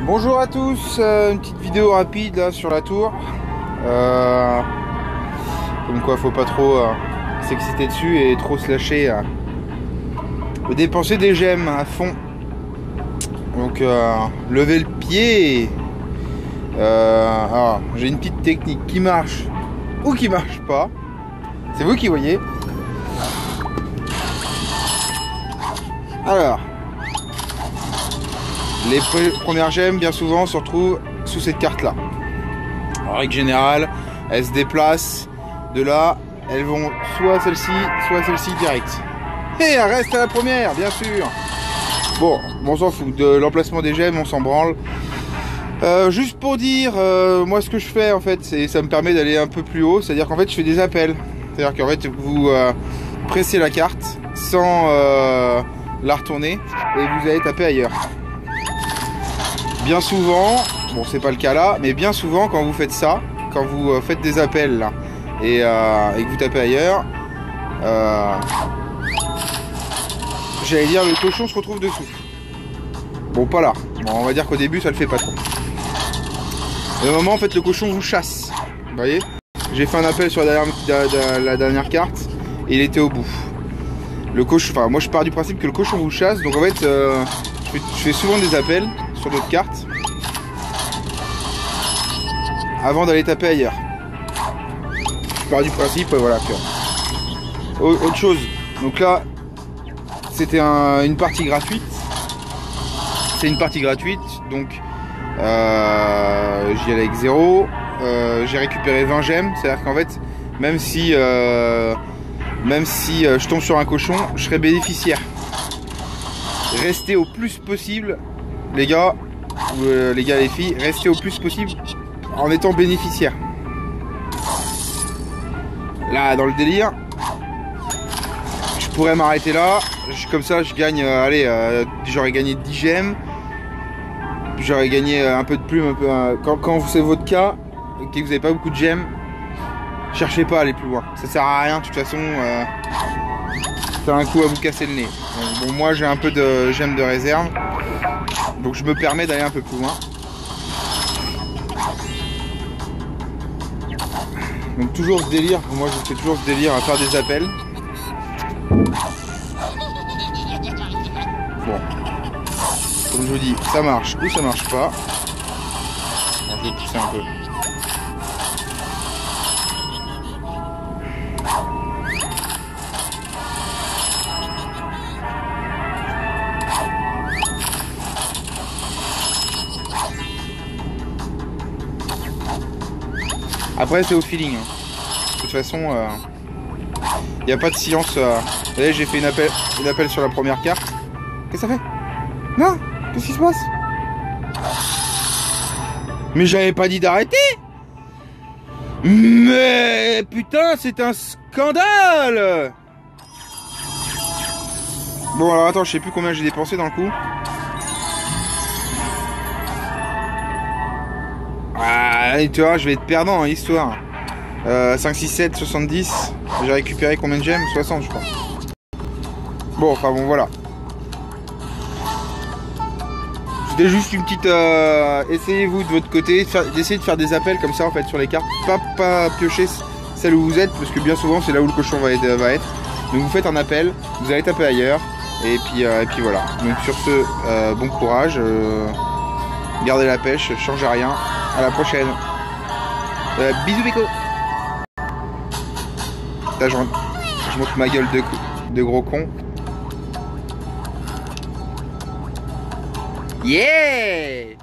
Bonjour à tous, une petite vidéo rapide là sur la tour. Comme quoi faut pas trop s'exciter dessus et trop se lâcher. Dépenser des gemmes à fond. Donc lever le pied. Alors j'ai une petite technique qui marche ou qui marche pas. C'est vous qui voyez. Alors, les premières gemmes, bien souvent, se retrouvent sous cette carte-là. En règle générale, elles se déplacent de là, elles vont soit celle-ci direct. Et elle reste à la première, bien sûr. Bon, on s'en fout. De l'emplacement des gemmes, on s'en branle. Juste pour dire, moi ce que je fais en fait, ça me permet d'aller un peu plus haut. C'est-à-dire qu'en fait, je fais des appels. C'est-à-dire qu'en fait, vous pressez la carte sans la retourner et vous allez taper ailleurs. Bien souvent, bon c'est pas le cas là, mais bien souvent quand vous faites ça, quand vous faites des appels là et que vous tapez ailleurs, j'allais dire le cochon se retrouve dessous. Bon pas là, bon, on va dire qu'au début ça le fait pas trop. Au moment en fait le cochon vous chasse, vous voyez. J'ai fait un appel sur la dernière carte et il était au bout. Le cochon, enfin moi je pars du principe que le cochon vous chasse, donc en fait je fais souvent des appels sur d'autres cartes avant d'aller taper ailleurs. Je pars du principe, voilà. Autre chose, donc là c'était une partie gratuite. C'est une partie gratuite, donc j'y allais avec 0. J'ai récupéré 20 gemmes, c'est-à-dire qu'en fait même si je tombe sur un cochon, je serai bénéficiaire. Restez au plus possible, les gars, les filles, restez au plus possible en étant bénéficiaire. Là, dans le délire, je pourrais m'arrêter là. Comme ça, je gagne, j'aurais gagné 10 gemmes. J'aurais gagné un peu de plume. Quand c'est votre cas, et que vous n'avez pas beaucoup de gemmes, cherchez pas à aller plus loin. Ça sert à rien, de toute façon. C'est un coup à vous casser le nez. Bon, moi j'ai un peu de gemmes de réserve, donc je me permets d'aller un peu plus loin. Donc toujours ce délire, moi je fais toujours ce délire à faire des appels. Bon, comme je vous dis, ça marche ou ça marche pas. Alors, je vais pousser un peu. Après c'est au feeling, hein. De toute façon il n'y a pas de science. Là j'ai fait une appel sur la première carte. Qu'est-ce que ça fait? Non, qu'est-ce qui se passe? Mais j'avais pas dit d'arrêter. Mais putain, c'est un scandale. Bon alors attends, je sais plus combien j'ai dépensé dans le coup. Ah, tu vois, je vais être perdant dans l'histoire. 5, 6, 7, 70. J'ai récupéré combien de gemmes? 60 je crois. Bon, enfin bon, voilà. C'était juste une petite... essayez-vous de votre côté, d'essayer de faire des appels comme ça en fait sur les cartes. Pas piocher celle où vous êtes, parce que bien souvent c'est là où le cochon va être. Donc vous faites un appel, vous allez taper ailleurs. Et puis voilà. Donc sur ce, bon courage. Gardez la pêche, changez rien. À la prochaine. Bisous Biko. Là, je monte ma gueule de gros con. Yeah.